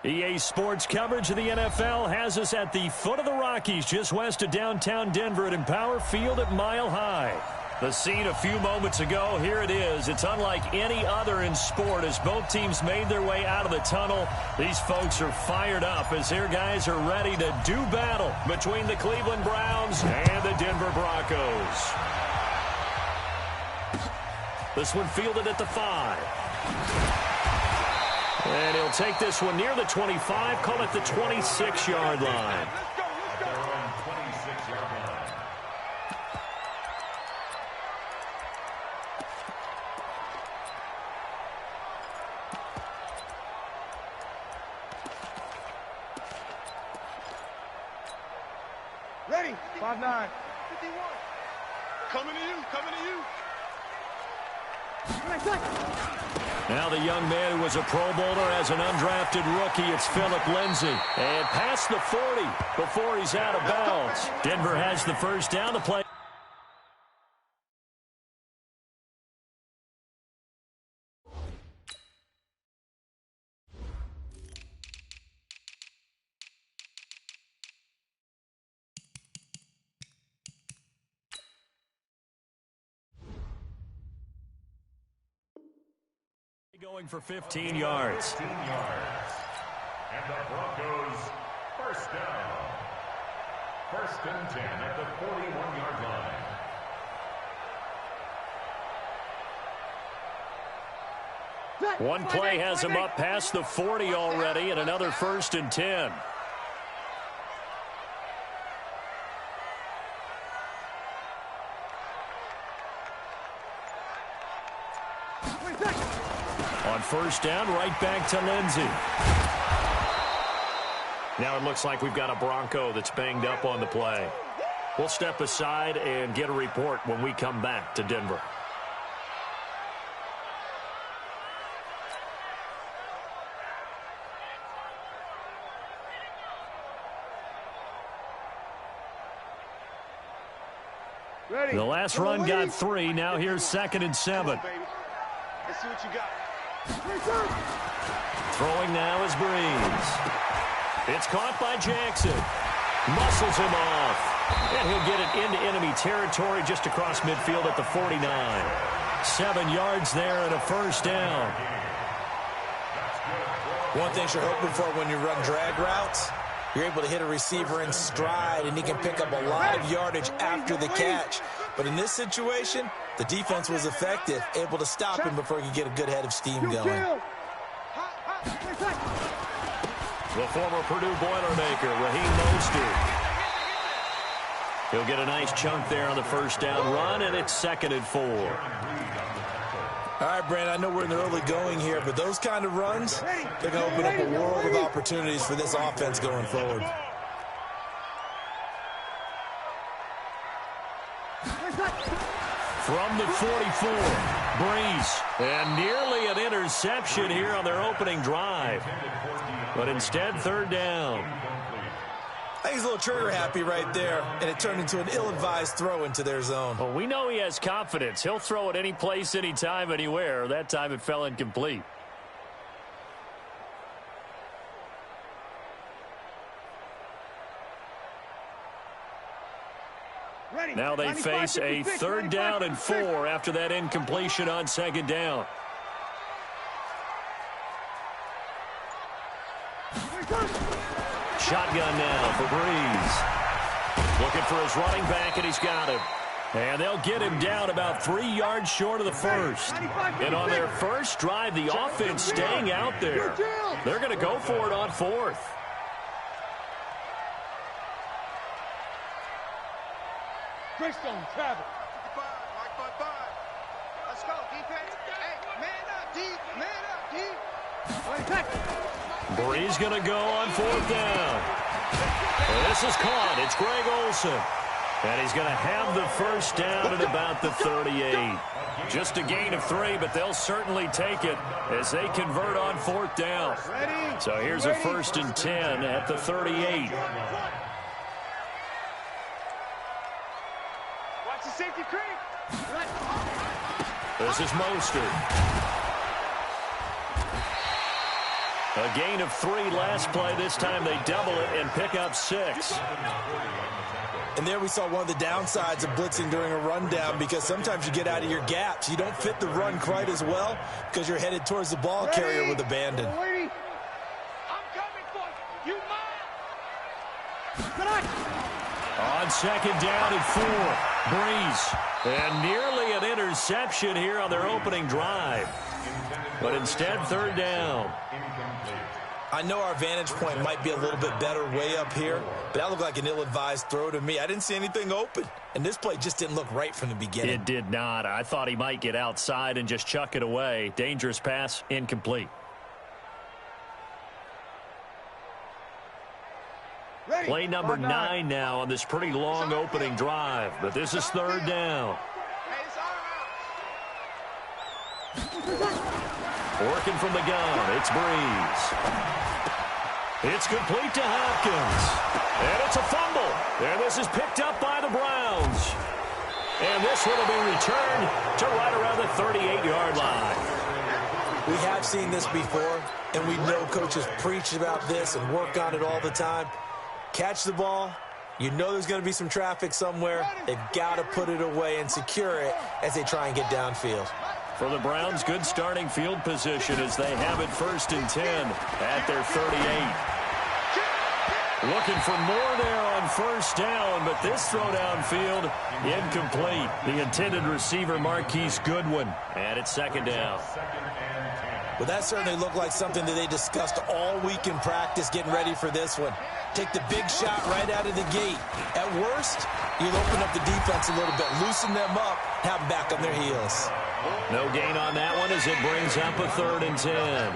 EA Sports coverage of the NFL has us at the foot of the Rockies, just west of downtown Denver at Empower Field at Mile High. The scene a few moments ago, here it is. It's unlike any other in sport as both teams made their way out of the tunnel. These folks are fired up as their guys are ready to do battle between the Cleveland Browns and the Denver Broncos. This one fielded at the 5. And he'll take this one near the 25, call it the 26-yard line. Ready, 5-9. 51. Coming to you, coming to you. Now the young man who was a Pro Bowler as an undrafted rookie, it's Phillip Lindsay. And past the 40 before he's out of bounds. Denver has the first down to play. Going for 15 yards. 15 yards. And the Broncos first down. First and 10 at the 41-yard line. One play has him up past the 40 already, and another first and 10. On first down, right back to Lindsay. Now it looks like we've got a Bronco that's banged up on the play. We'll step aside and get a report when we come back to Denver. Ready. The last run got 3. Now here's 2nd and 7. Let's see what you got. Throwing now is Breeze. It's caught by Jackson. Muscles him off. And he'll get it into enemy territory just across midfield at the 49. 7 yards there and a first down. One thing you're hoping for when you run drag routes, you're able to hit a receiver in stride, and he can pick up a lot of yardage after the catch. But in this situation, the defense was effective, able to stop him before he could get a good head of steam going. The former Purdue Boilermaker, Raheem Mostert. He'll get a nice chunk there on the first down run, and it's 2nd and 4. All right, Brandon, I know we're in the early going here, but those kind of runs, they're going to open up a world of opportunities for this offense going forward. From the 44, Breeze. And nearly an interception here on their opening drive. But instead, 3rd down. I think he's a little trigger happy right there, and it turned into an ill-advised throw into their zone. Well, we know he has confidence. He'll throw it any place, anytime, anywhere. That time it fell incomplete. Now they face a 3rd down and 4 after that incompletion on 2nd down. Shotgun now for Breeze. Looking for his running back, and he's got him. And they'll get him down about 3 yards short of the first. And on their first drive, the offense staying out there. They're going to go for it on 4th. Greystone, travel. 5. Let's go, defense. Hey, man up, D. Man up, D. Breeze going to go on 4th down. This is caught. It's Greg Olsen. And he's going to have the first down at about the 38. Just a gain of 3, but they'll certainly take it as they convert on 4th down. So here's a 1st and 10 at the 38. Watch the safety creep. This is Mostert. A gain of 3 last play. This time they double it and pick up 6. And there we saw one of the downsides of blitzing during a rundown, because sometimes you get out of your gaps. You don't fit the run quite as well because you're headed towards the ball carrier with abandon. I'm coming for you. On second down and 4, Breeze. And nearly an interception here on their opening drive. But instead, third down. I know our vantage point might be a little bit better way up here, but that looked like an ill-advised throw to me. I didn't see anything open, and this play just didn't look right from the beginning. It did not. I thought he might get outside and just chuck it away. Dangerous pass, incomplete. Play number 9 now on this pretty long opening drive, but this is third down. Working from the gun, it's Breeze. It's complete to Hopkins. And it's a fumble. And this is picked up by the Browns. And this one will be returned to right around the 38-yard line. We have seen this before, and we know coaches preach about this and work on it all the time. Catch the ball. You know there's going to be some traffic somewhere. They've got to put it away and secure it as they try and get downfield. For the Browns, good starting field position as they have it 1st and 10 at their 38. Looking for more there on first down, but this throw downfield incomplete. The intended receiver, Marquise Goodwin, and it's second down. Well, that certainly looked like something that they discussed all week in practice, getting ready for this one. Take the big shot right out of the gate. At worst, you'll open up the defense a little bit, loosen them up, have them back on their heels. No gain on that one as it brings up a 3rd and 10.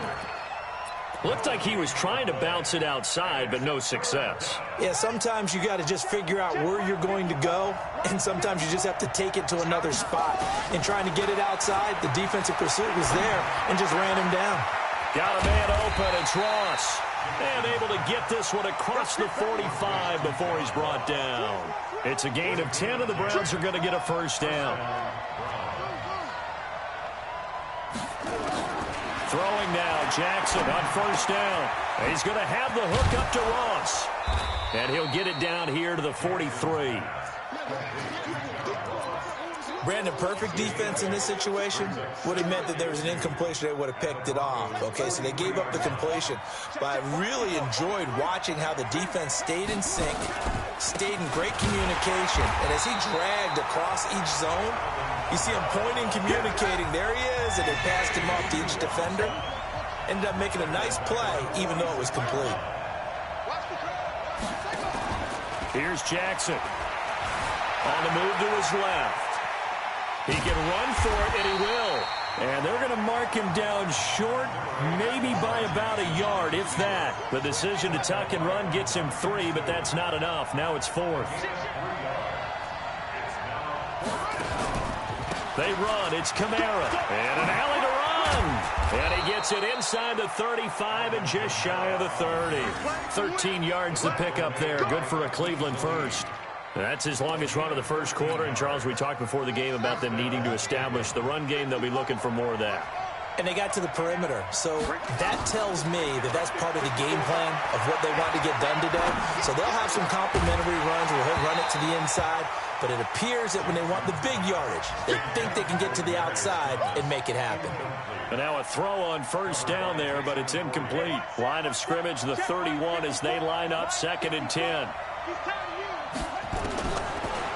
Looked like he was trying to bounce it outside, but no success. Yeah, sometimes you got to just figure out where you're going to go, and sometimes you just have to take it to another spot. In trying to get it outside, the defensive pursuit was there and just ran him down. Got a man open, it's Ross. And able to get this one across the 45 before he's brought down. It's a gain of 10, and the Browns are going to get a first down. Throwing now, Jackson on first down. He's going to have the hook up to Ross. And he'll get it down here to the 43. Brandon, perfect defense in this situation would have meant that there was an incompletion. They would have picked it off. Okay, so they gave up the completion. But I really enjoyed watching how the defense stayed in sync, stayed in great communication. And as he dragged across each zone, you see him pointing, communicating. There he is, and they passed him off to each defender. Ended up making a nice play, even though it was complete. Here's Jackson. On the move to his left. He can run for it, and he will. And they're going to mark him down short, maybe by about a yard, if that. The decision to tuck and run gets him 3, but that's not enough. Now it's 4th. They run. It's Kamara. And an alley to run. And he gets it inside the 35 and just shy of the 30. 13 yards to pick up there. Good for a Cleveland first. That's his longest run of the first quarter. And, Charles, we talked before the game about them needing to establish the run game. They'll be looking for more of that. And they got to the perimeter. So that tells me that that's part of the game plan of what they want to get done today. So they'll have some complimentary runs where he'll run it to the inside. But it appears that when they want the big yardage, they think they can get to the outside and make it happen. And now a throw on first down there, but it's incomplete. Line of scrimmage, the 31 as they line up 2nd and 10.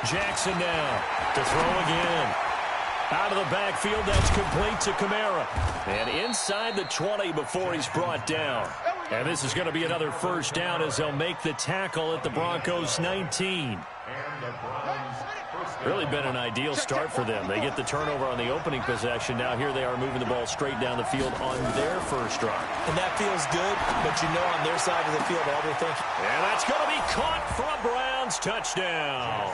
Jackson now to throw again. Out of the backfield, that's complete to Kamara. And inside the 20 before he's brought down. And this is going to be another first down as they'll make the tackle at the Broncos 19. Really been an ideal start for them. They get the turnover on the opening possession. Now here they are moving the ball straight down the field on their first drive. And that feels good, but you know on their side of the field all they're thinking. And that's going to be caught for a Browns touchdown.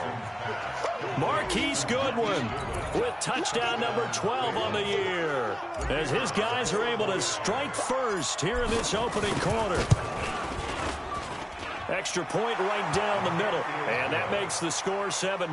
Marquise Goodwin with touchdown number 12 on the year. As his guys are able to strike first here in this opening quarter. Extra point right down the middle. And that makes the score 7-0.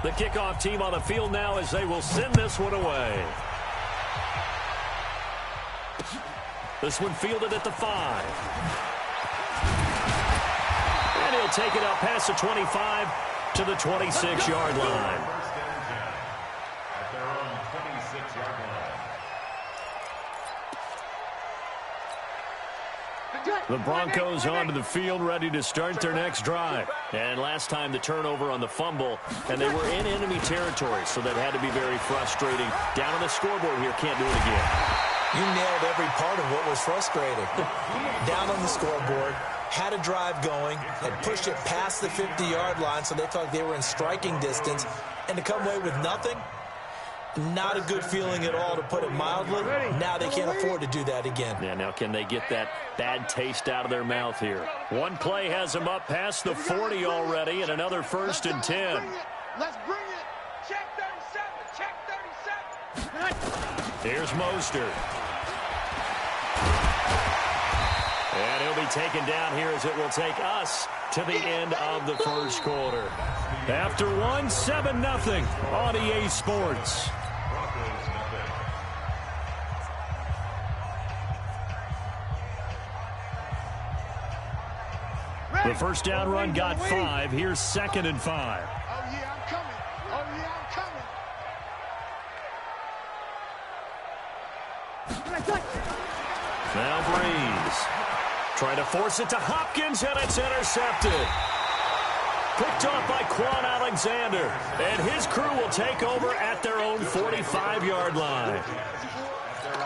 The kickoff team on the field now as they will send this one away. This one fielded at the 5. And he'll take it up past the 25 to the 26-yard line. At their own 26-yard line. The Broncos onto the field, ready to start their next drive. And last time the turnover on the fumble, and they were in enemy territory, so that had to be very frustrating. Down on the scoreboard here, can't do it again. You nailed every part of what was frustrating. Down on the scoreboard, had a drive going, had pushed it past the 50-yard line, so they felt they were in striking distance, and to come away with nothing, not a good feeling at all, to put it mildly. Now they can't afford to do that again. Yeah, now can they get that bad taste out of their mouth here? One play has them up past the 40 already, and another 1st and 10. Let's bring it. Check 37. Check 37. Here's Mostert. And he'll be taken down here as it will take us to the end of the first quarter. After one, 7-0 on EA Sports. The first down run got 5. Here's 2nd and 5. Oh, yeah, I'm coming. Oh, yeah, I'm coming. Now Breeze. Trying to force it to Hopkins, and it's intercepted. Picked off by Quan Alexander. And his crew will take over at their own 45-yard line.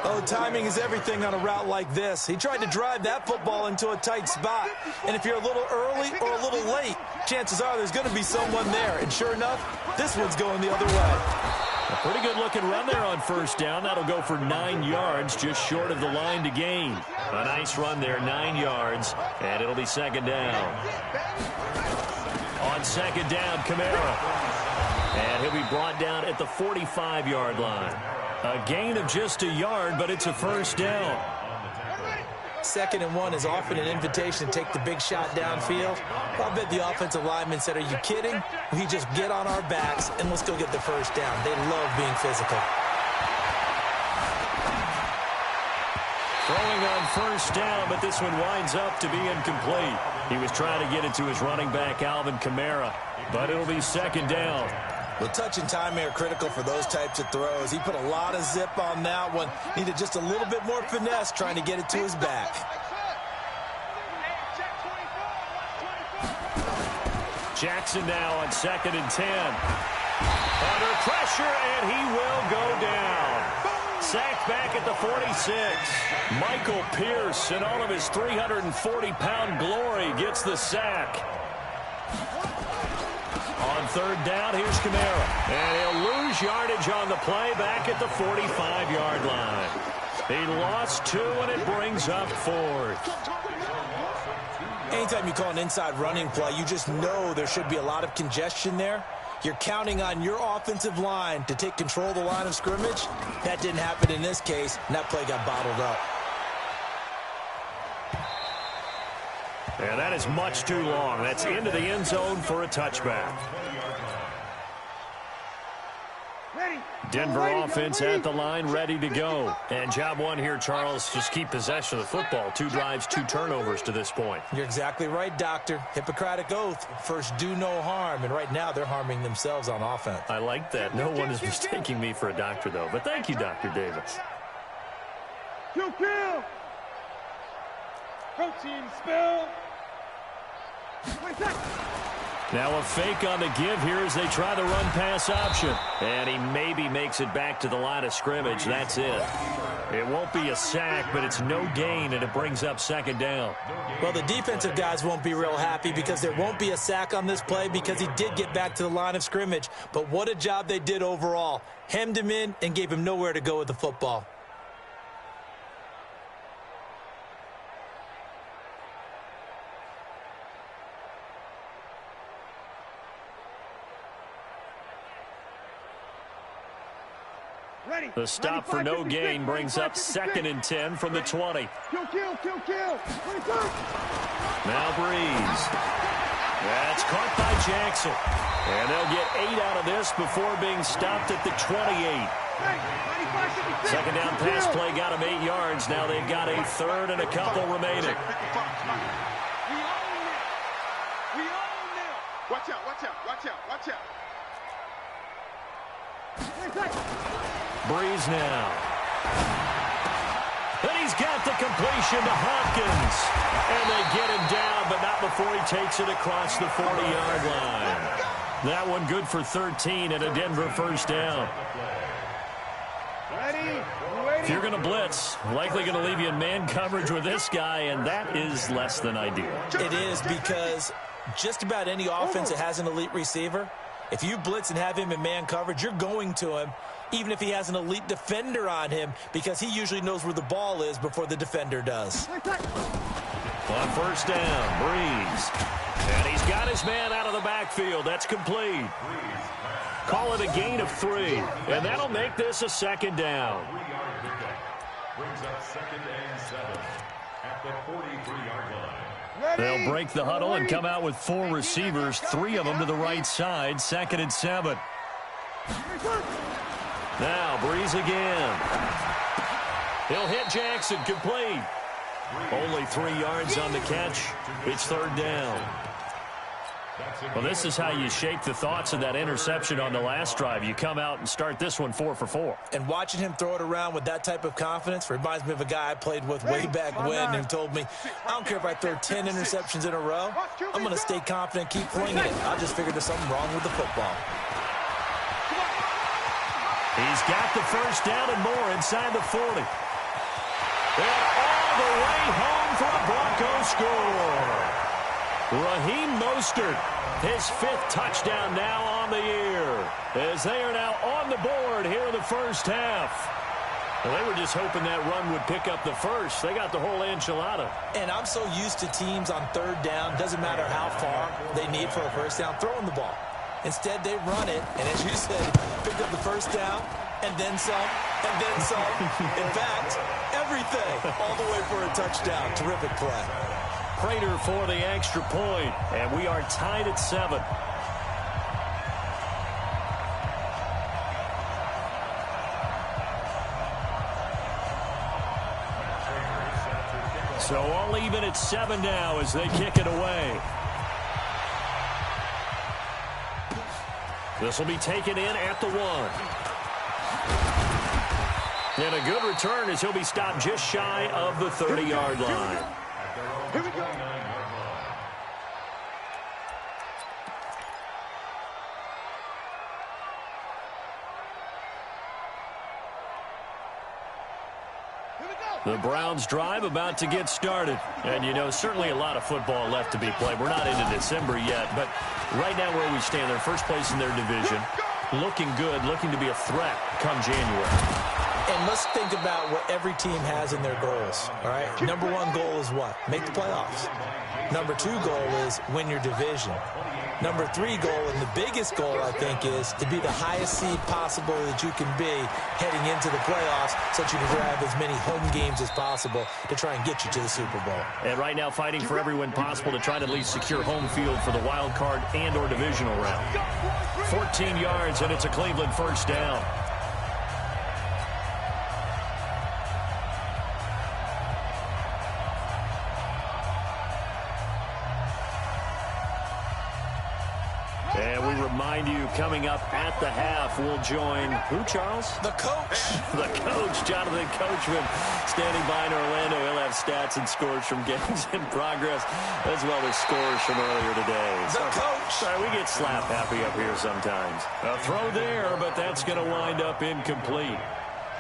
Oh, timing is everything on a route like this. He tried to drive that football into a tight spot. And if you're a little early or a little late, chances are there's going to be someone there. And sure enough, this one's going the other way. A pretty good-looking run there on first down. That'll go for 9 yards, just short of the line to gain. A nice run there, 9 yards, and it'll be 2nd down. On 2nd down, Kamara. And he'll be brought down at the 45-yard line. A gain of just a yard, but it's a 1st down. 2nd and 1 is often an invitation to take the big shot downfield. I'll bet the offensive lineman said, are you kidding? We just get on our backs and let's go get the 1st down. They love being physical. Throwing on 1st down, but this one winds up to be incomplete. He was trying to get it to his running back, Alvin Kamara, but it'll be 2nd down. Well, touch and time are critical for those types of throws. He put a lot of zip on that one. Needed just a little bit more finesse trying to get it to his back. Jackson now on 2nd and 10. Under pressure, and he will go down. Sacked back at the 46. Michael Pierce, in all of his 340-pound glory, gets the sack. On 3rd down, here's Kamara. And he'll lose yardage on the play back at the 45-yard line. He lost 2, and it brings up 4th. Anytime you call an inside running play, you just know there should be a lot of congestion there. You're counting on your offensive line to take control of the line of scrimmage. That didn't happen in this case, and that play got bottled up. And that is much too long. That's into the end zone for a touchback. Denver offense at the line, ready to go. And job one here, Charles, just keep possession of the football. 2 drives, 2 turnovers to this point. You're exactly right, Doctor. Hippocratic oath. First, do no harm. And right now, they're harming themselves on offense. I like that. No one is mistaking me for a doctor, though. But thank you, Dr. Davis. Kill. Protein spill. Now a fake on the give here as they try the run-pass option. And he maybe makes it back to the line of scrimmage. That's it. It won't be a sack, but it's no gain, and it brings up 2nd down. Well, the defensive guys won't be real happy because there won't be a sack on this play because he did get back to the line of scrimmage. But what a job they did overall. Hemmed him in and gave him nowhere to go with the football. The stop for no gain brings up 2nd and 10 from the 20. Kill. Now Breeze. That's caught by Jackson. And they'll get 8 out of this before being stopped at the 28. Second down pass play got them 8 yards. Now they've got a third and a couple remaining. Watch out, watch out, watch out, watch out. Breeze now. And he's got the completion to Hopkins. And they get him down, but not before he takes it across the 40-yard line. That one good for 13 and a Denver first down. If you're going to blitz, likely going to leave you in man coverage with this guy, and that is less than ideal. It is, because just about any offense that has an elite receiver, if you blitz and have him in man coverage, you're going to him, even if he has an elite defender on him, because he usually knows where the ball is before the defender does. On first down, Breeze. And he's got his man out of the backfield. That's complete. Call it a gain of 3. And that'll make this a second down. Brings up 2nd and 7 at the 43-yard line. They'll break the huddle and come out with 4 receivers, 3 of them to the right side. 2nd and 7. Now Breeze again. He'll hit Jackson, complete. Only 3 yards on the catch. It's 3rd down. Well, this is how you shape the thoughts of that interception on the last drive. You come out and start this one 4 for 4. And watching him throw it around with that type of confidence reminds me of a guy I played with way back when who told me, I don't care if I throw 10 interceptions in a row. I'm going to stay confident, keep flinging it. I just figured there's something wrong with the football. He's got the first down and more inside the 40. And all the way home for a Broncos score. Raheem Mostert, his 5th touchdown now on the year, as they are now on the board here in the first half. Well, they were just hoping that run would pick up the first. They got the whole enchilada. And I'm so used to teams on 3rd down, doesn't matter how far they need for a first down, throwing the ball. Instead, they run it, and as you said, picked up the first down, and then some, and then some. In fact, everything, all the way for a touchdown. Terrific play. Prater for the extra point, and we are tied at 7. So all even at 7 now as they kick it away. This will be taken in at the 1. And a good return as he'll be stopped just shy of the 30-yard line. Here we go. The Browns drive about to get started. And, you know, certainly a lot of football left to be played. We're not into December yet, but right now where we stand, they're first place in their division. Looking good, looking to be a threat come January. And let's think about what every team has in their goals, all right? Number 1 goal is what? Make the playoffs. Number 2 goal is win your division. Number 3 goal, and the biggest goal, I think, is to be the highest seed possible that you can be heading into the playoffs so that you can grab as many home games as possible to try and get you to the Super Bowl. And right now fighting for every win possible to try to at least secure home field for the wild card and or divisional round. 14 yards, and it's a Cleveland first down. And we remind you, coming up at the half, we'll join who, Charles? The coach. The coach, Jonathan Coachman, standing by in Orlando. He'll have stats and scores from games in progress, as well as scores from earlier today. The coach. Sorry, we get slap happy up here sometimes. A throw there, but that's going to wind up incomplete.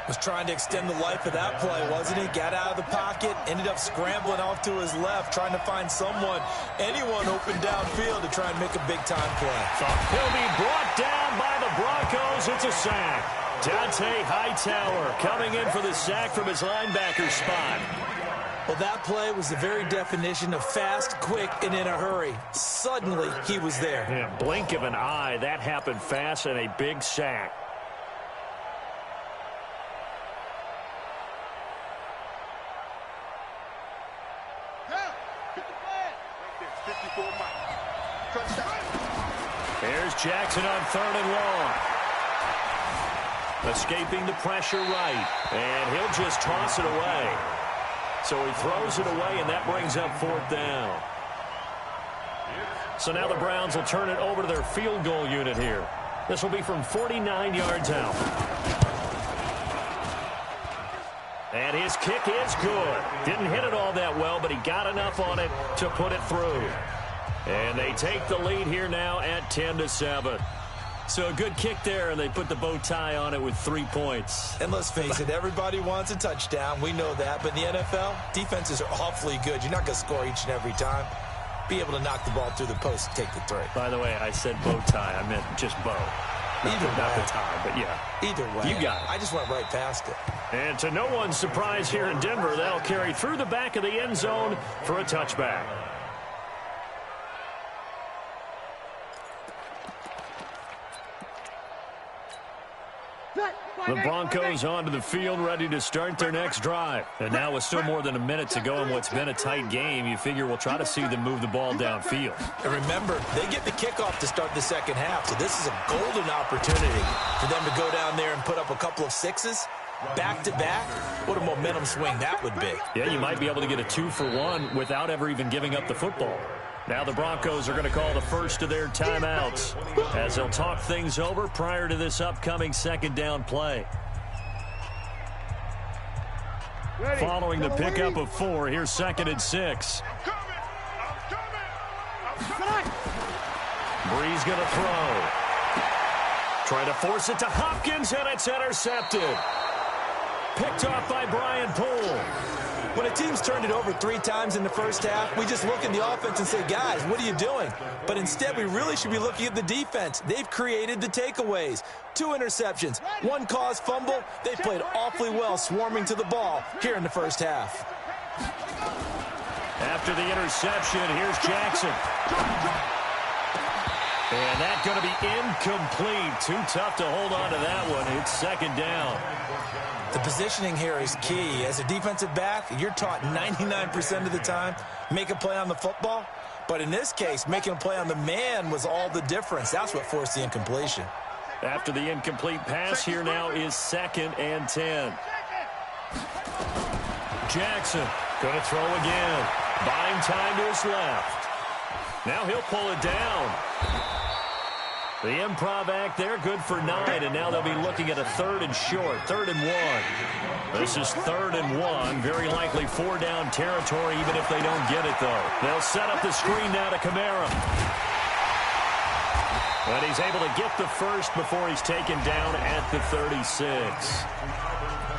Was trying to extend the life of that play, wasn't he? Got out of the pocket, ended up scrambling off to his left, trying to find someone, anyone open downfield to try and make a big-time play. He'll be brought down by the Broncos. It's a sack. Dante Hightower coming in for the sack from his linebacker spot. Well, that play was the very definition of fast, quick, and in a hurry. Suddenly, he was there. Yeah, blink of an eye. That happened fast and a big sack. Here's Jackson on 3rd and long. Escaping the pressure right. And he'll just toss it away. So he throws it away, and that brings up 4th down. So now the Browns will turn it over to their field goal unit here. This will be from 49 yards out. And his kick is good. Didn't hit it all that well, but he got enough on it to put it through. And they take the lead here now at 10-7. So a good kick there, and they put the bow tie on it with 3 points. And let's face it, everybody wants a touchdown. We know that. But in the NFL, defenses are awfully good. You're not going to score each and every time. Be able to knock the ball through the post and take the 3. By the way, I said bow tie. I meant just bow. Not the tie, but yeah. Either way. You got it. I just went right past it. And to no one's surprise here in Denver, that'll carry through the back of the end zone for a touchback. The Broncos onto the field, ready to start their next drive. And now with still more than a minute to go in what's been a tight game, you figure we'll try to see them move the ball downfield. And remember, they get the kickoff to start the second half, so this is a golden opportunity for them to go down there and put up a couple of 6s. Back-to-back, what a momentum swing that would be. Yeah, you might be able to get a 2-for-1 without ever even giving up the football. Now the Broncos are going to call the first of their timeouts as they'll talk things over prior to this upcoming 2nd down play. Following the pickup of 4, here's 2nd and 6. Breeze going to throw. Trying to force it to Hopkins, and it's intercepted. Picked off by Brian Poole. When a team's turned it over 3 times in the first half, we just look at the offense and say, guys, what are you doing? But instead, we really should be looking at the defense. They've created the takeaways. 2 interceptions, 1 caused fumble. They've played awfully well swarming to the ball here in the first half. After the interception, here's Jackson. And that's going to be incomplete. Too tough to hold on to that one. It's 2nd down. The positioning here is key. As a defensive back, you're taught 99% of the time, make a play on the football. But in this case, making a play on the man was all the difference. That's what forced the incompletion. After the incomplete pass, here now is 2nd and 10. Jackson going to throw again. Buying time to his left. Now he'll pull it down. The improv act there, good for 9, and now they'll be looking at a 3rd and short, 3rd and 1. This is 3rd and 1, very likely 4-down territory, even if they don't get it, though. They'll set up the screen now to Kamara. But he's able to get the first before he's taken down at the 36.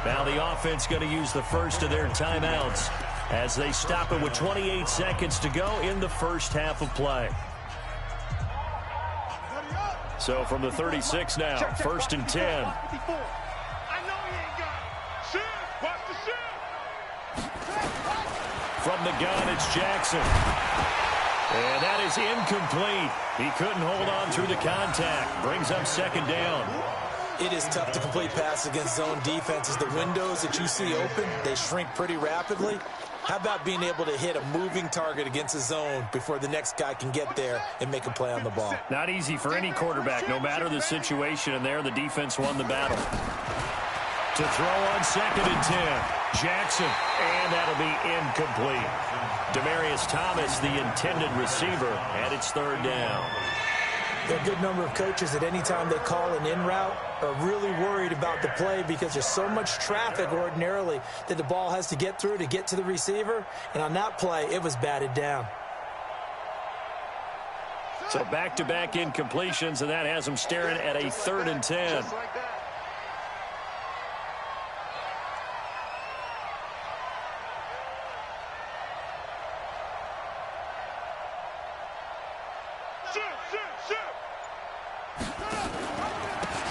Now the offense going to use the first of their timeouts as they stop it with 28 seconds to go in the first half of play. So from the 36 now, 1st and 10. From the gun, it's Jackson. And that is incomplete. He couldn't hold on through the contact. Brings up 2nd down. It is tough to complete passes against zone defenses. The windows that you see open, they shrink pretty rapidly. How about being able to hit a moving target against a zone before the next guy can get there and make a play on the ball? Not easy for any quarterback, no matter the situation, and there the defense won the battle. To throw on 2nd and 10. Jackson, and that'll be incomplete. Demaryius Thomas, the intended receiver, and it's 3rd down. There are a good number of coaches at any time they call an in route are really worried about the play because there's so much traffic ordinarily that the ball has to get through to get to the receiver. And on that play, it was batted down. So back-to-back incompletions, and that has them staring at a 3rd and 10.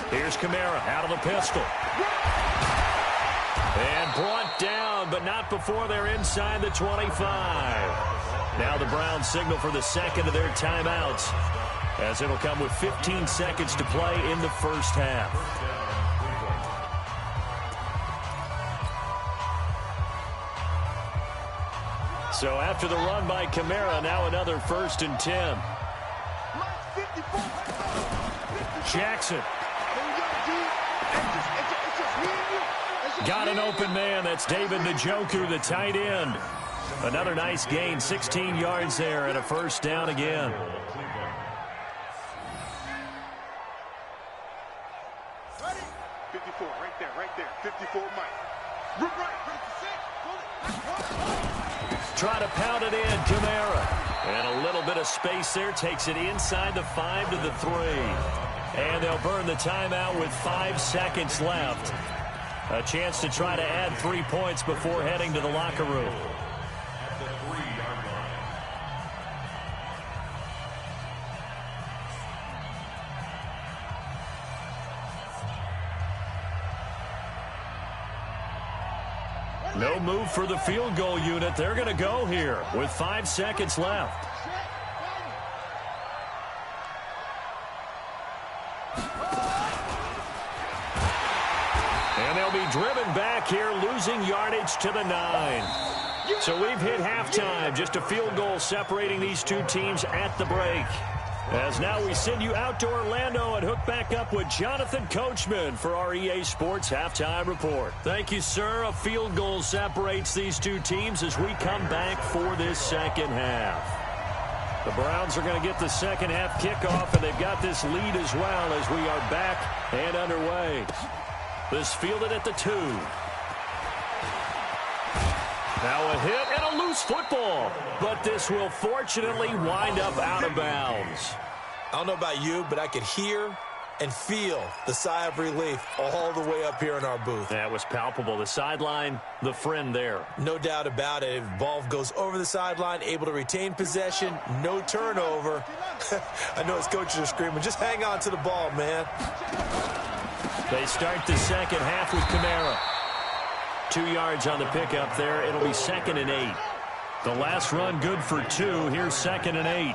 Here's Kamara out of the pistol. And brought down, but not before they're inside the 25. Now the Browns signal for the 2nd of their timeouts, as it'll come with 15 seconds to play in the first half. So after the run by Kamara, now another 1st and 10. Jackson. Got an open man. That's David Njoku, the tight end. Another nice gain, 16 yards there and a first down again. Ready? 54, right there. 54, Mike. Try to pound it in, Kamara. And a little bit of space there. Takes it inside the 5 to the 3. And they'll burn the timeout with 5 seconds left. A chance to try to add 3 points before heading to the locker room. No move for the field goal unit. They're going to go here with 5 seconds left. And they'll be driven back here, losing yardage to the 9. So we've hit halftime. Just a field goal separating these two teams at the break. As now we send you out to Orlando and hook back up with Jonathan Coachman for our EA Sports Halftime Report. Thank you, sir. A field goal separates these two teams as we come back for this second half. The Browns are going to get the second half kickoff, and they've got this lead as well as we are back and underway. This fielded at the 2. Now a hit and a loose football, but this will fortunately wind up out of bounds. I don't know about you, but I could hear and feel the sigh of relief all the way up here in our booth. That was palpable. The sideline, the friend there. No doubt about it. If ball goes over the sideline, able to retain possession, no turnover. I know his coaches are screaming, just hang on to the ball, man. They start the second half with Kamara. 2 yards on the pickup there. It'll be 2nd and 8. The last run good for 2. Here's 2nd and 8.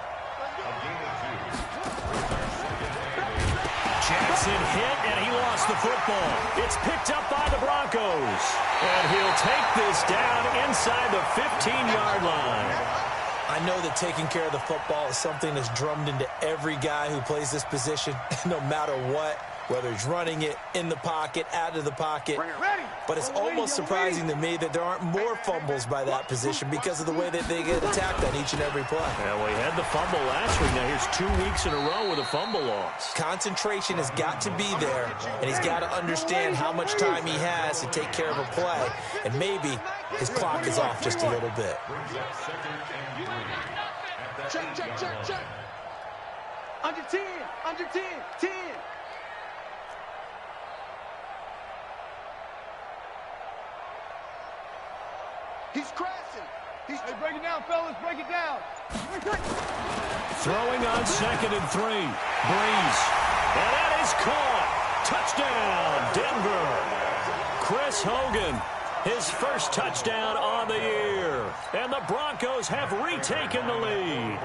Jackson hit, and he lost the football. It's picked up by the Broncos. And he'll take this down inside the 15-yard line. I know that taking care of the football is something that's drummed into every guy who plays this position, no matter what. Whether he's running it in the pocket, out of the pocket. But it's almost surprising to me that there aren't more fumbles by that position because of the way that they get attacked on each and every play. Yeah, well, he had the fumble last week. Now here's 2 weeks in a row with a fumble loss. Concentration has got to be there, and he's got to understand how much time he has to take care of a play. And maybe his clock is off just a little bit. Check. Under 10, 10. He's crashing. Hey, break it down, fellas. Break it down. Throwing on 2nd and 3. Breeze. And that is caught. Touchdown, Denver. Chris Hogan, his first touchdown on the year. And the Broncos have retaken the lead.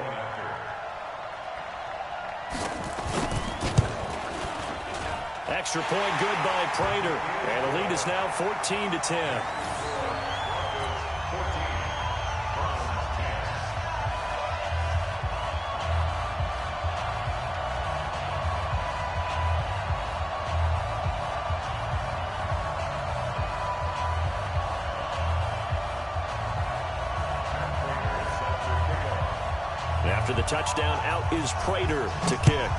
Extra point good by Prater. And the lead is now 14-10. After the touchdown, out is Prater to kick.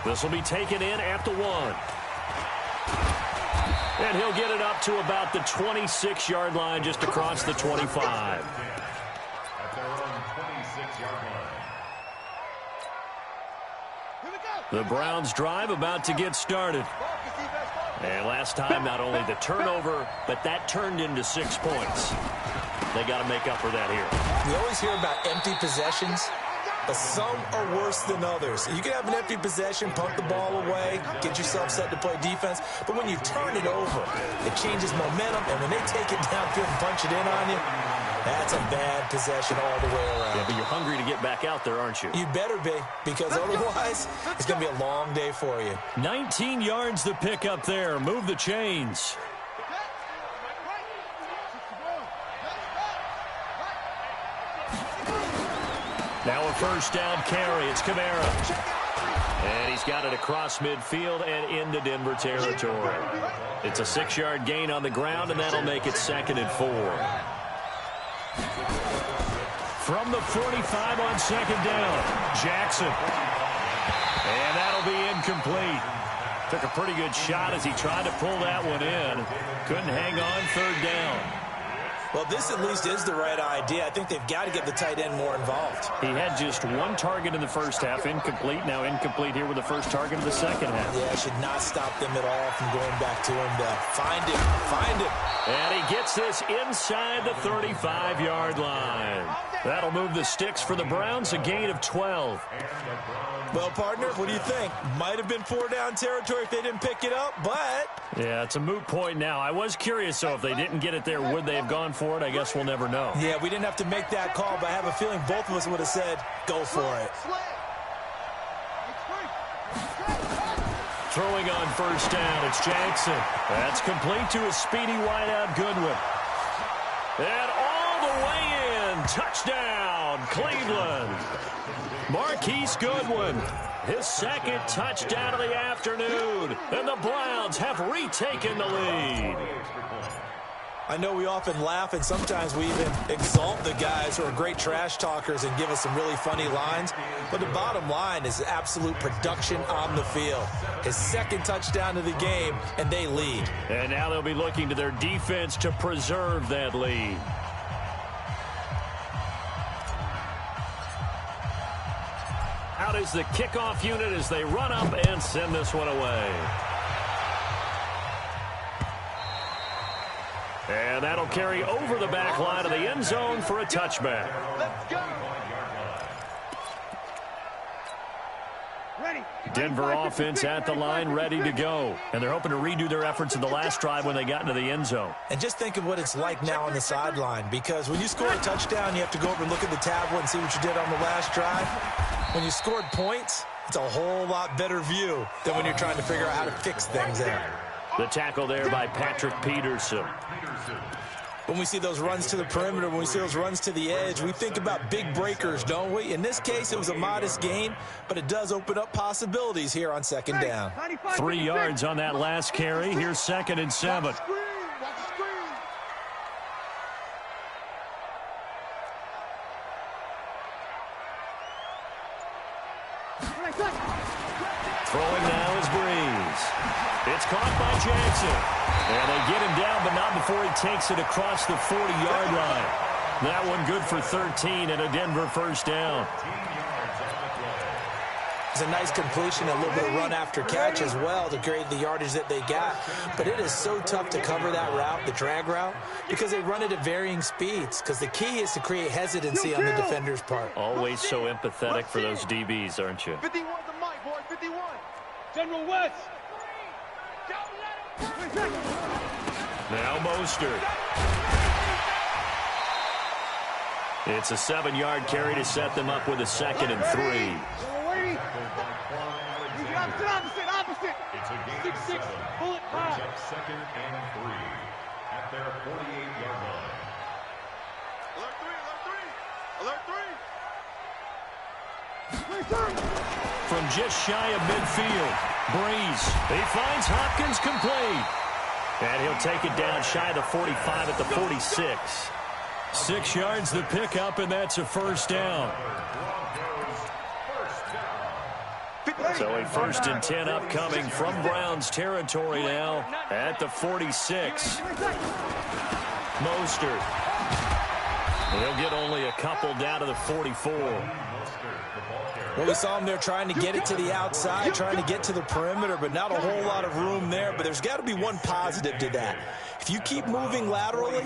This will be taken in at the 1. And he'll get it up to about the 26-yard line, just across the 25. At their own 26-yard line. The Browns drive about to get started. And last time, not only the turnover, but that turned into 6 points. They got to make up for that here. We always hear about empty possessions, but some are worse than others. You can have an empty possession, pump the ball away, get yourself set to play defense, but when you turn it over, it changes momentum, and when they take it downfield and punch it in on you, that's a bad possession all the way around. Yeah, but you're hungry to get back out there, aren't you? You better be, because otherwise, it's going to be a long day for you. 19 yards the pick up there. Move the chains. Now a first down carry. It's Kamara. And he's got it across midfield and into Denver territory. It's a 6-yard gain on the ground, and that'll make it 2nd and 4. From the 45 on 2nd down, Jackson. And that'll be incomplete. Took a pretty good shot as he tried to pull that one in. Couldn't hang on 3rd down. Well, this at least is the right idea. I think they've got to get the tight end more involved. He had just 1 target in the first half, incomplete. Now incomplete here with the first target of the second half. Yeah, should not stop them at all from going back to him to find him. And he gets this inside the 35-yard line. That'll move the sticks for the Browns, a gain of 12. Well, partner, what do you think? Might have been 4-down territory if they didn't pick it up, but... Yeah, it's a moot point now. I was curious, though, if they didn't get it there, would they have gone for it? I guess we'll never know. Yeah, we didn't have to make that call, but I have a feeling both of us would have said, go for it. Throwing on first down, it's Jackson. That's complete to a speedy wideout Goodwin. And all the way in, touchdown, Cleveland. Marquise Goodwin, his 2nd touchdown of the afternoon, and the Browns have retaken the lead. I know we often laugh, and sometimes we even exalt the guys who are great trash talkers and give us some really funny lines, but the bottom line is absolute production on the field. His 2nd touchdown of the game, and they lead. And now they'll be looking to their defense to preserve that lead. Out is the kickoff unit as they run up and send this one away. And that'll carry over the back line of the end zone for a touchback. Let's go. Denver offense at the line, ready to go. And they're hoping to redo their efforts in the last drive when they got into the end zone. And just think of what it's like now on the sideline, because when you score a touchdown, you have to go over and look at the tablet and see what you did on the last drive. When you scored points, it's a whole lot better view than when you're trying to figure out how to fix things out. The tackle there by Patrick Peterson. When we see those runs to the perimeter, when we see those runs to the edge, we think about big breakers, don't we? In this case, it was a modest gain, but it does open up possibilities here on 2nd down. 3 yards on that last carry. Here's 2nd and 7. Throwing now is Breeze. It's caught by Jackson. And they get him down, but not before he takes it across the 40-yard line. That one good for 13 and a Denver first down. It's a nice completion, a little bit of run after catch as well to create the yardage that they got. But it is so tough to cover that route, the drag route, because they run it at varying speeds. Because the key is to create hesitancy on the defender's part. Always so empathetic for those DBs, aren't you? 51 the mic, boy, 51. General West. Now Mostert. It's a 7-yard carry to set them up with a 2nd and 3. Opposite. It's a gain of 7. Bullet pop. 2nd and 3 at their 48-yard line. Alert 3. From just shy of midfield, Breeze. He finds Hopkins complete. And he'll take it down shy of the 45 at the 46. 6 yards the pickup, and that's a first down. So a 1st and 10 upcoming from Browns territory now at the 46. Mostert. He'll get only a couple down to the 44. Well, we saw him there trying to get it to the outside, trying to get to the perimeter, but not a whole lot of room there. But there's got to be one positive to that. If you keep moving laterally,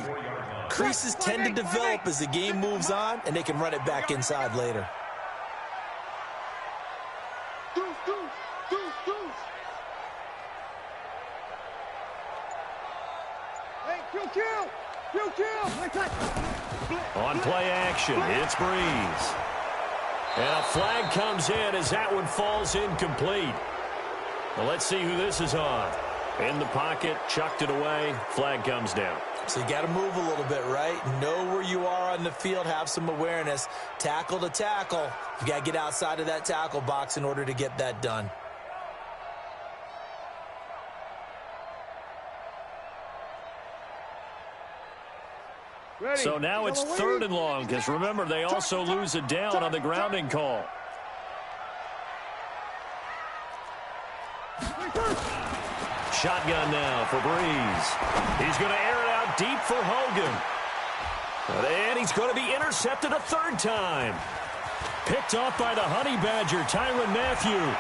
creases tend to develop as the game moves on, and they can run it back inside later. On play action, it's Breeze. And a flag comes in as that one falls incomplete. Well, let's see who this is on. In the pocket, chucked it away, flag comes down. So you got to move a little bit, right? Know where you are on the field, have some awareness. Tackle to tackle. You got to get outside of that tackle box in order to get that done. Ready. So now it's 3rd and long, because remember, they also lose a down on the grounding call. Shotgun now for Breeze. He's going to air it out deep for Hogan. And he's going to be intercepted a 3rd time. Picked off by the Honey Badger, Tyrann Mathieu.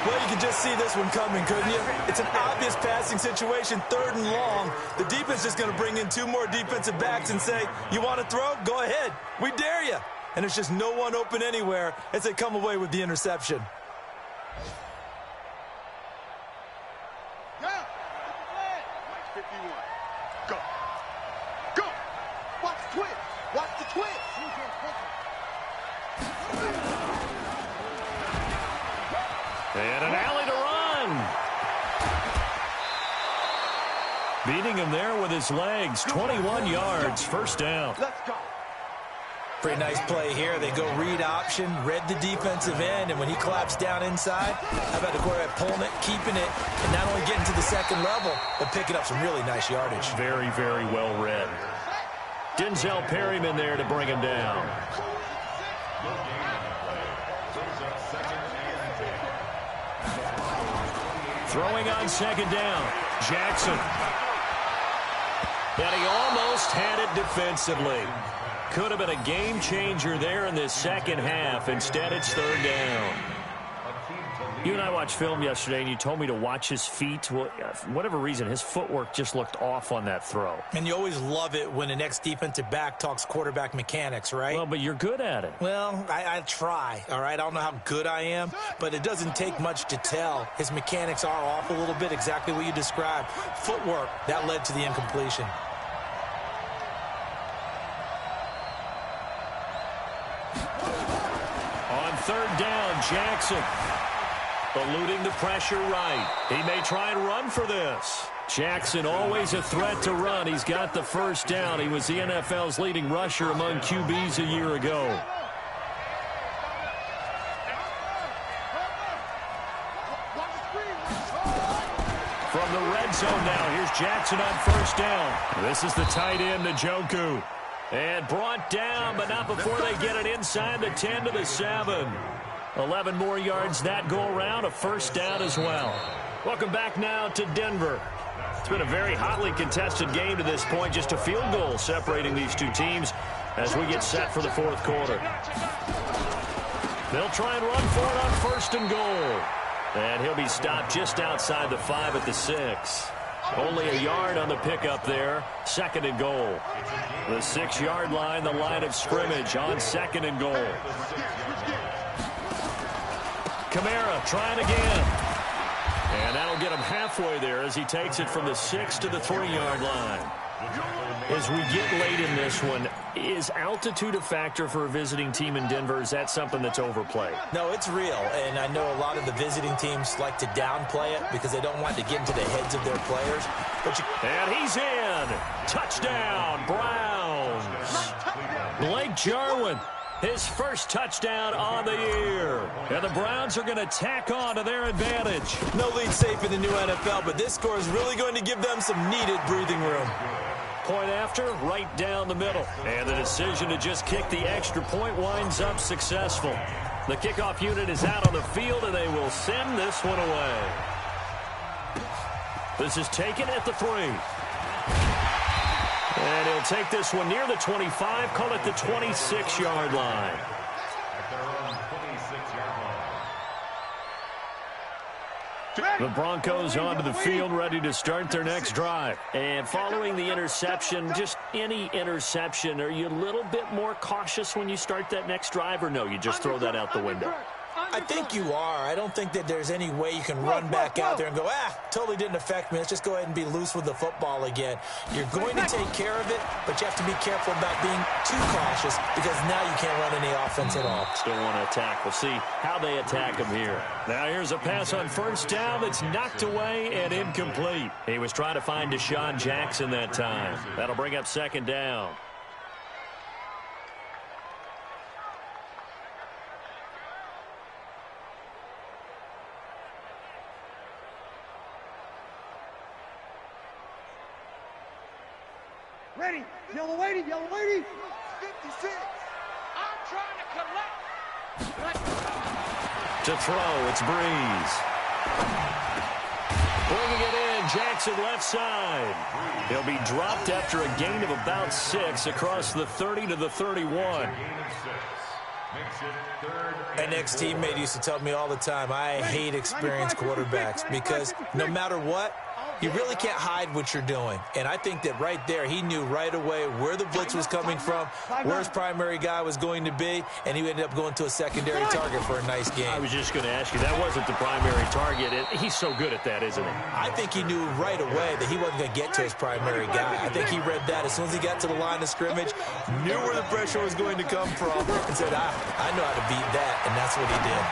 Well, you can just see this one coming, couldn't you? It's an obvious passing situation, 3rd and long. The defense is going to bring in 2 more defensive backs and say, you want to throw? Go ahead. We dare you. And there's just no one open anywhere as they come away with the interception. Yeah. 51. Go. Go. Watch the twist. Watch the twist. And an alley to run. Beating him there with his legs. 21 yards, 1st down. Let's go. Pretty nice play here. They go read option, read the defensive end, and when he claps down inside, how about the quarterback pulling it, keeping it, and not only getting to the 2nd level, but picking up some really nice yardage. Very, very well read. Denzel Perryman there to bring him down. Throwing on 2nd down. Jackson. And he almost had it defensively. Could have been a game changer there in this 2nd half. Instead, it's 3rd down. You and I watched film yesterday, and you told me to watch his feet. Well, for whatever reason, his footwork just looked off on that throw. And you always love it when the next defensive back talks quarterback mechanics, right? Well, but you're good at it. Well, I try, all right? I don't know how good I am, but it doesn't take much to tell. His mechanics are off a little bit, exactly what you described. Footwork, that led to the incompletion. On 3rd down, Jackson. Eluding the pressure right. He may try and run for this. Jackson always a threat to run. He's got the 1st down. He was the NFL's leading rusher among QBs a year ago. From the red zone now, here's Jackson on 1st down. This is the tight end, Njoku. And brought down, but not before they get it inside the 10 to the 7. 11 more yards that go around, a 1st down as well. Welcome back now to Denver. It's been a very hotly contested game to this point, just a field goal separating these 2 teams as we get set for the 4th quarter. They'll try and run for it on 1st and goal. And he'll be stopped just outside the 5 at the 6. Only a yard on the pickup there. 2nd and goal. The 6-yard line, the line of scrimmage on 2nd and goal. Kamara trying again. And that'll get him halfway there as he takes it from the 6 to the 3-yard line. As we get late in this one, is altitude a factor for a visiting team in Denver? Is that something that's overplayed? No, it's real, and I know a lot of the visiting teams like to downplay it because they don't want to get into the heads of their players. And he's in. Touchdown, Browns. Blake Jarwin, his 1st touchdown on the year. And the Browns are going to tack on to their advantage. No lead safe in the new NFL, but this score is really going to give them some needed breathing room. Point after, right down the middle. And the decision to just kick the extra point winds up successful. The kickoff unit is out on the field, and they will send this one away. This is taken at the 3. And he'll take this one near the 25, call it the 26-yard line. The Broncos onto the field, ready to start their next drive. And following the interception, just any interception, are you a little bit more cautious when you start that next drive, or no, you just throw that out the window? I think you are. I don't think that there's any way you can run back out there and go, totally didn't affect me. Let's just go ahead and be loose with the football again. You're going to take care of it, but you have to be careful about being too cautious because now you can't run any offense at all. Still want to attack. We'll see how they attack him here. Now here's a pass on first down that's knocked away and incomplete. He was trying to find Deshaun Jackson that time. That'll bring up second down. Ready. Yellow lady. Yellow lady. 56. I'm trying to collect. To throw, it's Breeze. Bringing it in, Jackson left side. He'll be dropped after a gain of about 6 across the 30 to the 31. An ex-teammate used to tell me all the time, I hate experienced quarterbacks because no matter what, you really can't hide what you're doing. And I think that right there, he knew right away where the blitz was coming from, where his primary guy was going to be, and he ended up going to a secondary target for a nice game. I was just going to ask you, that wasn't the primary target. He's so good at that, isn't he? I think he knew right away that he wasn't going to get to his primary guy. I think he read that as soon as he got to the line of scrimmage, knew where the pressure was going to come from, and said, I know how to beat that, and that's what he did.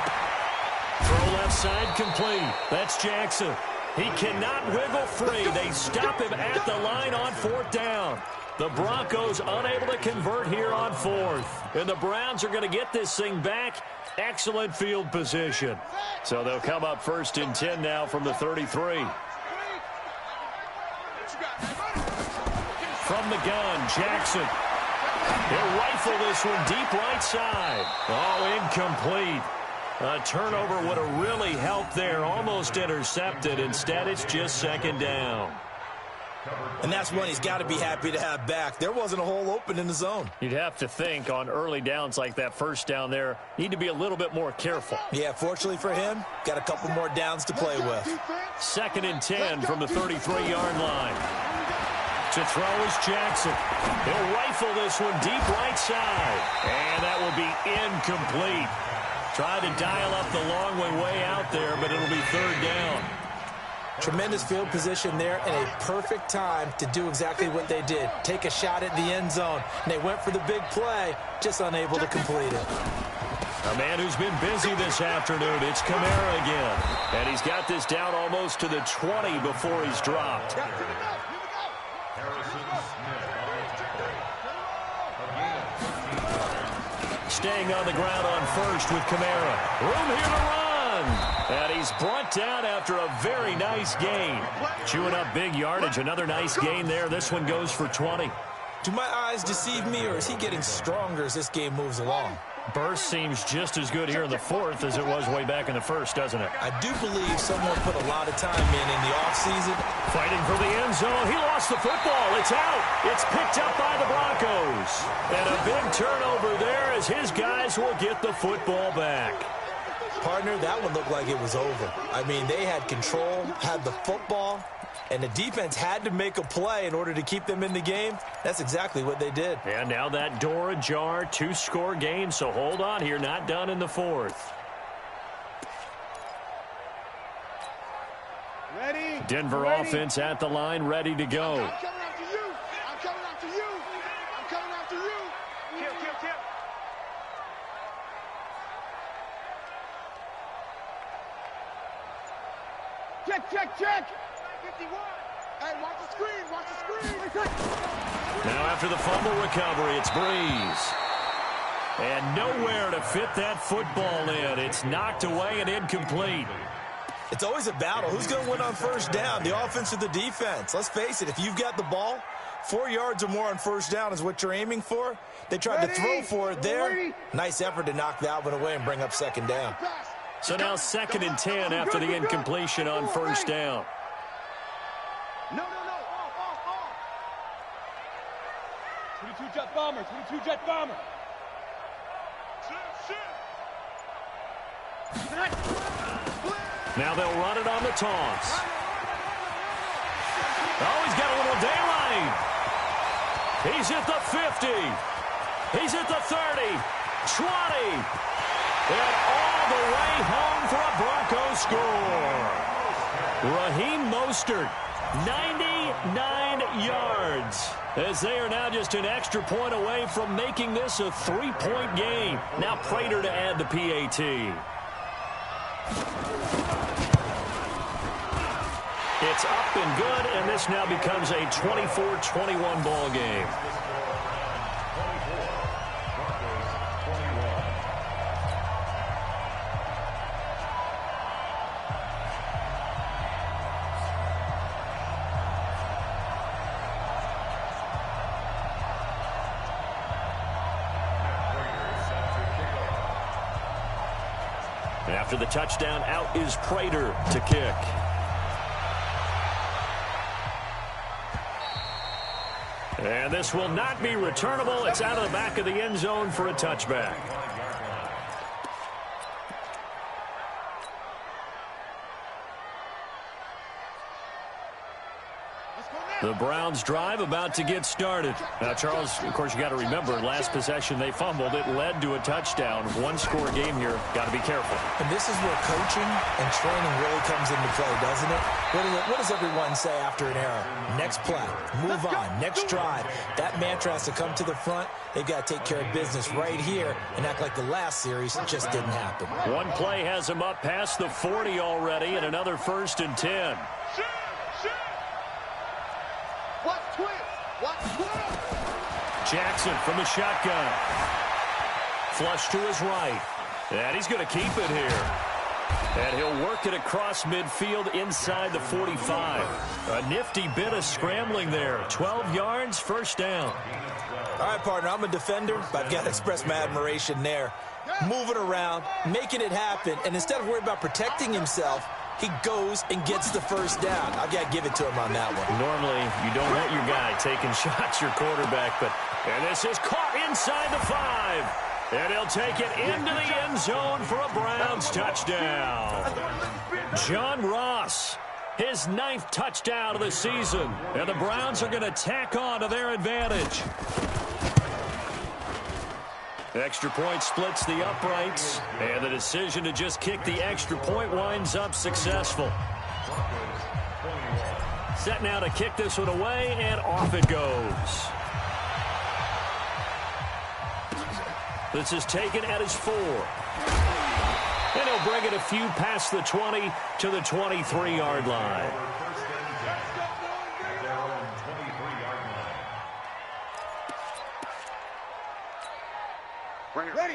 Throw left side complete. That's Jackson. He cannot wiggle free. They stop him at the line on fourth down. The Broncos unable to convert here on fourth. And the Browns are going to get this thing back. Excellent field position. So they'll come up first and 10 now from the 33. From the gun, Jackson. He'll rifle this one deep right side. Oh, incomplete. A turnover would have really helped there. Almost intercepted. Instead, it's just second down. And that's one he's got to be happy to have back. There wasn't a hole open in the zone. You'd have to think on early downs like that first down there, need to be a little bit more careful. Yeah, fortunately for him, got a couple more downs to play with. Second and 10 from the 33-yard line. To throw is Jackson. He'll rifle this one deep right side. And that will be incomplete. Tried to dial up the long way out there, but it'll be third down. Tremendous field position there and a perfect time to do exactly what they did. Take a shot at the end zone. And they went for the big play, just unable to complete it. A man who's been busy this afternoon, it's Kamara again. And he's got this down almost to the 20 before he's dropped. Staying on the ground on first with Kamara. Room here to run. And he's brought down after a very nice gain. Chewing up big yardage. Another nice gain there. This one goes for 20. Do my eyes deceive me, or is he getting stronger as this game moves along? Burst seems just as good here in the fourth as it was way back in the first, doesn't it? I do believe someone put a lot of time in the offseason. Fighting for the end zone. He lost the football. It's out. It's picked up by the Broncos. And a big turnover there as his guys will get the football back. Partner, that one looked like it was over. I mean, they had control, had the football, and the defense had to make a play in order to keep them in the game. That's exactly what they did. And now that door ajar, 2-score game, so hold on here, not done in the fourth. Ready. Denver Ready. offense at the line, ready to go. I'm coming after you. I'm coming after you. I'm coming after you. Kill. Check. 51. Hey, watch the screen. Now after the fumble recovery, it's Breeze. And nowhere to fit that football in. It's knocked away and incomplete. It's always a battle. Who's going to win on first down, the offense or the defense? Let's face it, if you've got the ball, 4 yards or more on first down is what you're aiming for. They tried to throw for it there. Nice effort to knock that one away and bring up second down. So now second and 10 after the incompletion on first down. No. 22 jet bomber. Now they'll run it on the toss. Oh, he's got a little daylight. He's at the 50. He's at the 30. 20. And all the way home for a Broncos score. Raheem Mostert, 99 yards. As they are now just an extra point away from making this a 3-point game. Now Prater to add the PAT. It's up and good, and this now becomes a 24-21 ball game. After the touchdown, out is Prater to kick. And this will not be returnable. It's out of the back of the end zone for a touchback. The Browns drive about to get started. Now, Charles, of course, you got to remember, last possession they fumbled. It led to a touchdown. One-score game here. Got to be careful. And this is where coaching and training really comes into play, doesn't it? What does everyone say after an error? Next play, move on, next drive. That mantra has to come to the front. They've got to take care of business right here and act like the last series just didn't happen. One play has them up past the 40 already, and another 1st and 10. Jackson from the shotgun. Flush to his right. And he's going to keep it here. And he'll work it across midfield inside the 45. A nifty bit of scrambling there. 12 yards, 1st down. All right, partner, I'm a defender, but I've got to express my admiration there. Moving around, making it happen, and instead of worrying about protecting himself, he goes and gets the 1st down. I've got to give it to him on that one. Normally, you don't want your guy taking shots, your quarterback, and this is caught inside the 5. And he'll take it into the end zone for a Browns touchdown. John Ross, his 9th touchdown of the season. And the Browns are going to tack on to their advantage. Extra point splits the uprights, and the decision to just kick the extra point winds up successful. Set now to kick this one away, and off it goes. This is taken at his 4. And he'll bring it a few past the 20 to the 23-yard line.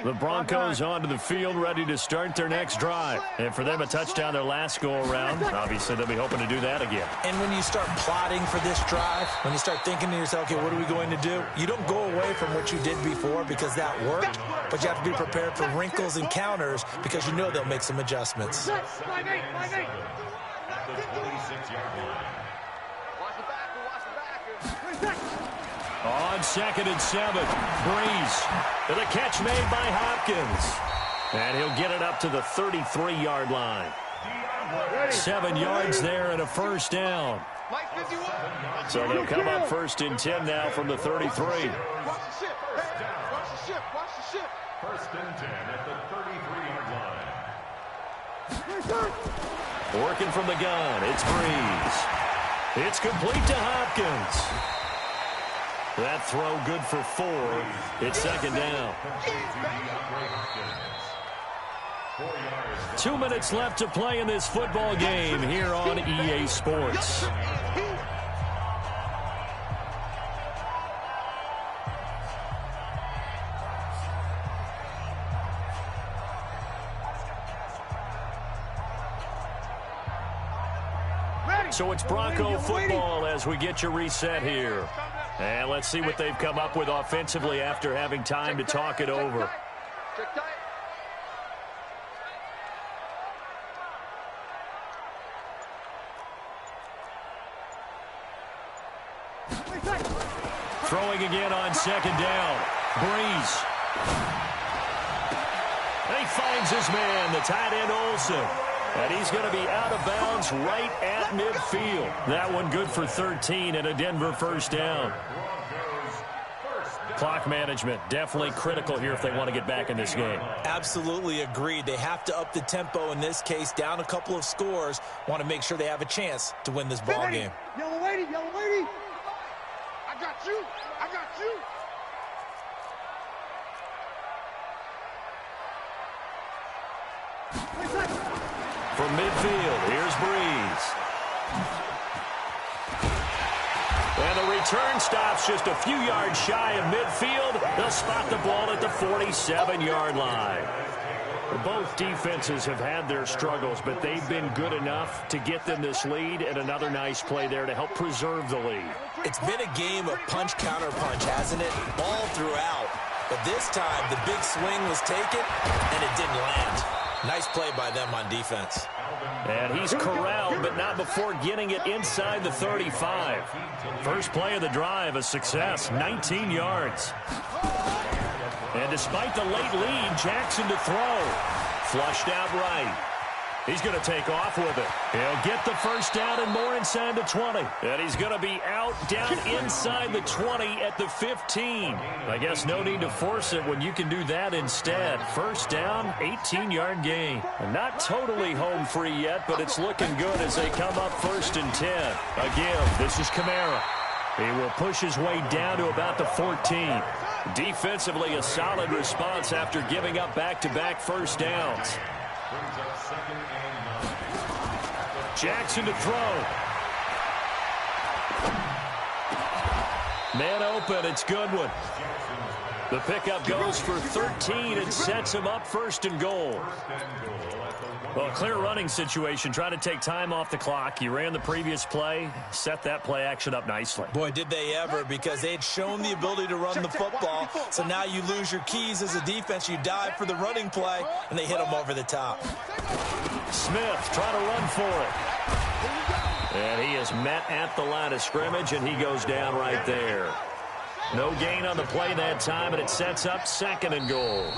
The Broncos onto the field, ready to start their next drive. And for them, a touchdown their last go-around. Obviously, they'll be hoping to do that again. And when you start plotting for this drive, when you start thinking to yourself, okay, what are we going to do? You don't go away from what you did before because that worked, but you have to be prepared for wrinkles and counters because you know they'll make some adjustments. On 2nd and 7, Breeze with a catch made by Hopkins. And he'll get it up to the 33-yard line. 7 yards there and a 1st down. So they'll come up 1st and 10 now from the 33. Watch the ship. Watch the ship. 1st and 10 at the 33-yard line. Working from the gun, it's Breeze. It's complete to Hopkins. That throw good for 4. It's 2nd down. 2 minutes left to play in this football game here on EA Sports. So it's Bronco football as we get you reset here. And let's see what they've come up with offensively after having time to talk it over. Throwing again on 2nd down. Breeze. He finds his man, the tight end Olsen. And he's going to be out of bounds right at midfield. That one good for 13 and a Denver 1st down. Clock management, definitely critical here if they want to get back in this game. Absolutely agreed. They have to up the tempo in this case, down a couple of scores. Want to make sure they have a chance to win this ball game. Yellow lady, yellow lady. I got you. I got you. From midfield, here's Breeze. And the return stops just a few yards shy of midfield. They'll spot the ball at the 47-yard line. Both defenses have had their struggles, but they've been good enough to get them this lead, and another nice play there to help preserve the lead. It's been a game of punch-counter-punch, hasn't it? Ball throughout. But this time, the big swing was taken, and it didn't land. Nice play by them on defense. And he's corralled, but not before getting it inside the 35. First play of the drive, a success, 19 yards. And despite the late lead, Jackson to throw. Flushed out right. He's going to take off with it. He'll get the first down and more inside the 20. And he's going to be out down inside the 20 at the 15. I guess no need to force it when you can do that instead. First down, 18-yard gain. And not totally home free yet, but it's looking good as they come up 1st and 10. Again, this is Kamara. He will push his way down to about the 14. Defensively, a solid response after giving up back-to-back first downs. Jackson to throw. Man open, it's Goodwin. The pickup goes for 13 and sets him up 1st and goal. Well, clear running situation. Try to take time off the clock. You ran the previous play, set that play action up nicely. Boy, did they ever, because they had shown the ability to run the football. So now you lose your keys as a defense. You dive for the running play, and they hit them over the top. Smith trying to run for it. And he is met at the line of scrimmage, and he goes down right there. No gain on the play that time, and it sets up 2nd and goal.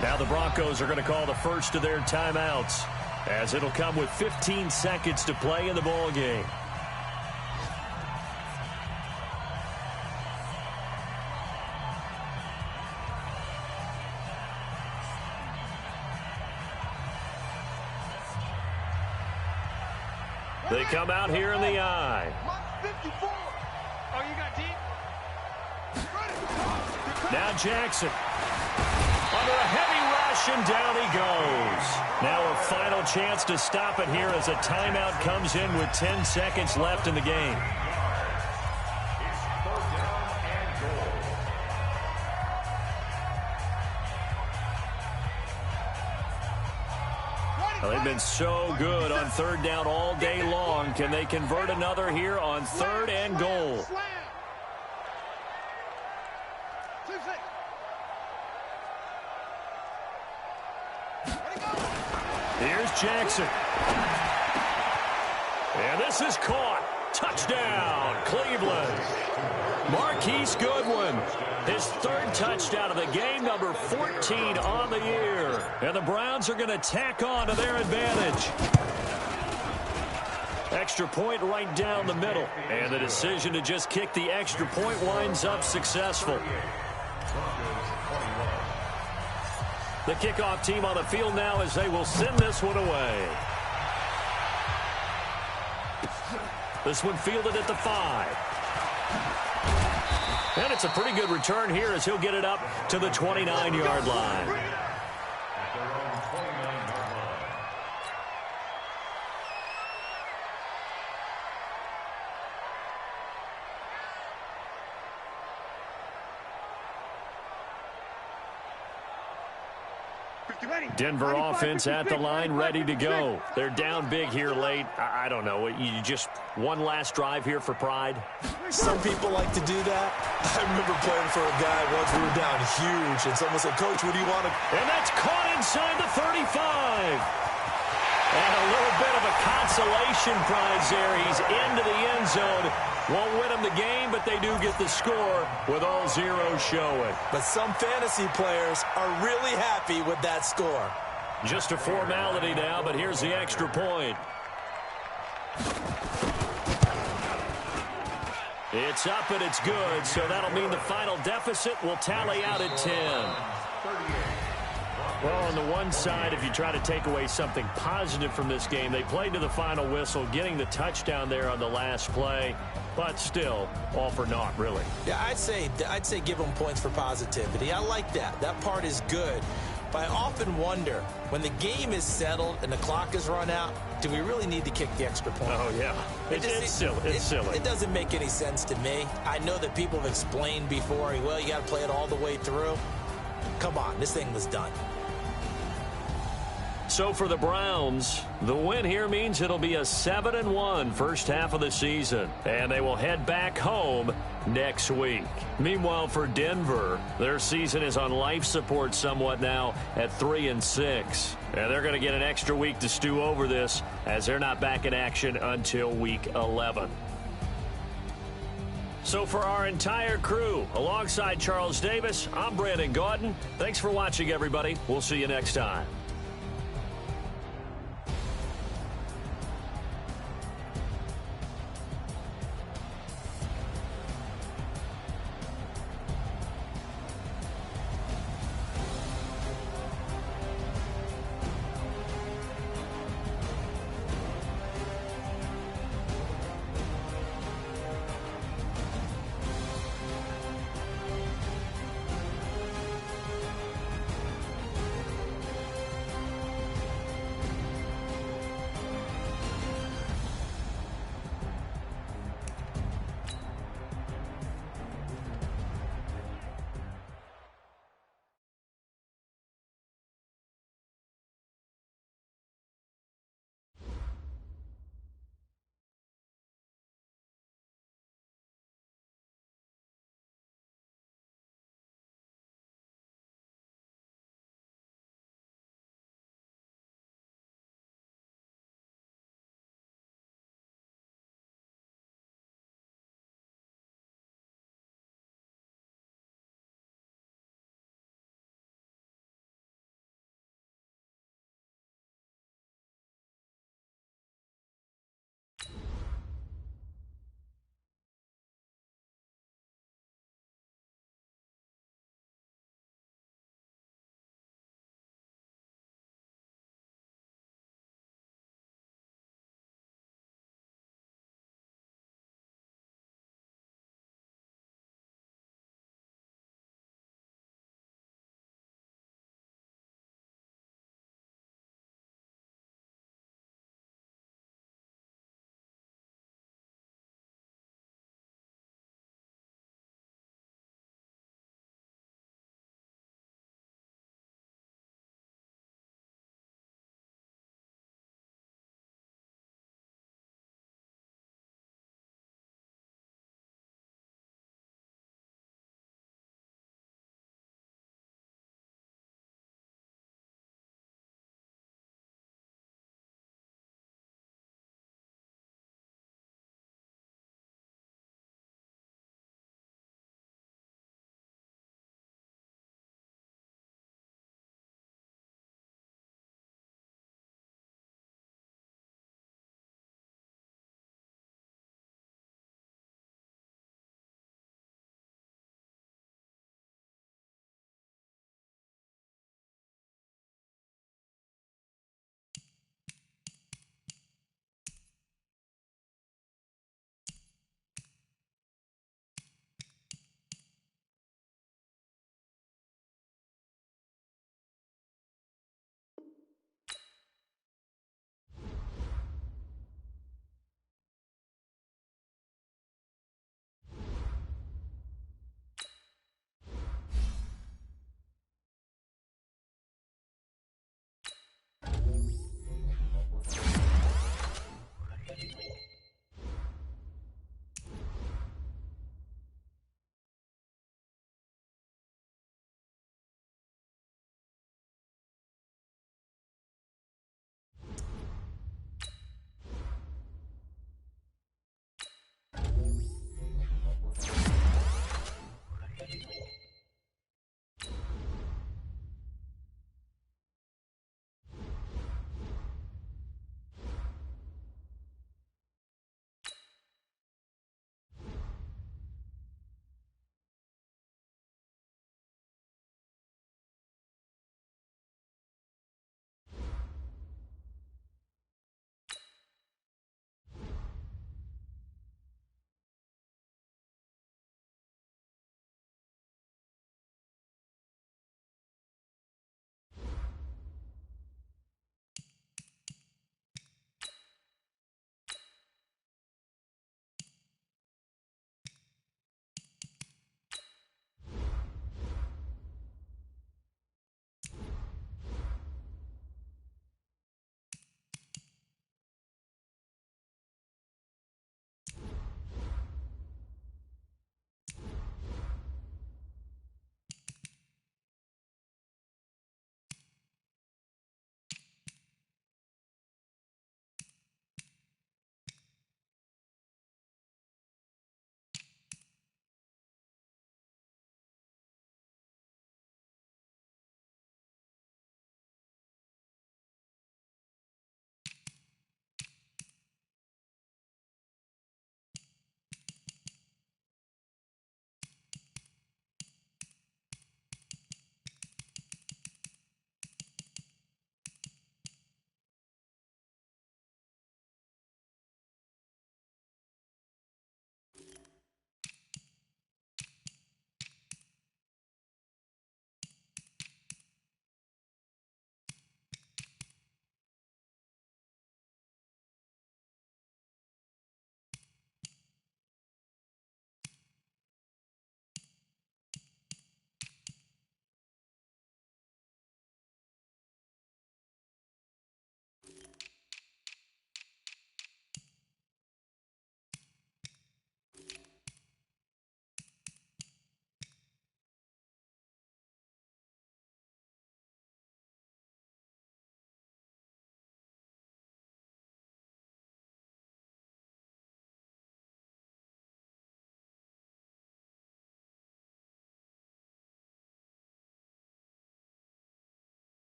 Now the Broncos are going to call the first of their timeouts, as it'll come with 15 seconds to play in the ball game. They come out here in the I. Oh, you got deep? Now Jackson. Under a heavy rush, and down he goes. Now a final chance to stop it here as a timeout comes in with 10 seconds left in the game. Well, they've been so good on 3rd down all day long. Can they convert another here on 3rd and goal? Here's Jackson. And this is caught. Touchdown, Cleveland. Marquise Goodwin, his 3rd touchdown of the game, number 14 on the year. And the Browns are going to tack on to their advantage. Extra point right down the middle. And the decision to just kick the extra point winds up successful. The kickoff team on the field now as they will send this one away. This one fielded at the 5. And it's a pretty good return here as he'll get it up to the 29-yard line. Denver offense at the line, ready to go. They're down big here late. I don't know. You just one last drive here for pride? Some people like to do that. I remember playing for a guy once we were down huge, and someone said, "Coach, what do you want to..." And that's caught inside the 35. And a little bit of a consolation prize there. He's into the end zone. Won't win them the game, but they do get the score with all zeros showing. But some fantasy players are really happy with that score. Just a formality now, but here's the extra point. It's up and it's good, so that'll mean the final deficit will tally out at 10. Well, on the one side, if you try to take away something positive from this game, they played to the final whistle, getting the touchdown there on the last play, but still, all for naught, really. Yeah, I'd say give them points for positivity. I like that. That part is good. But I often wonder, when the game is settled and the clock is run out, do we really need to kick the extra point? Oh, yeah. It's silly. It's silly. It doesn't make any sense to me. I know that people have explained before, well, you got to play it all the way through. Come on, this thing was done. So for the Browns, the win here means it'll be a 7-1 first half of the season, and they will head back home next week. Meanwhile, for Denver, their season is on life support somewhat now at 3-6, and they're going to get an extra week to stew over this as they're not back in action until week 11. So for our entire crew, alongside Charles Davis, I'm Brandon Gaudin. Thanks for watching, everybody. We'll see you next time.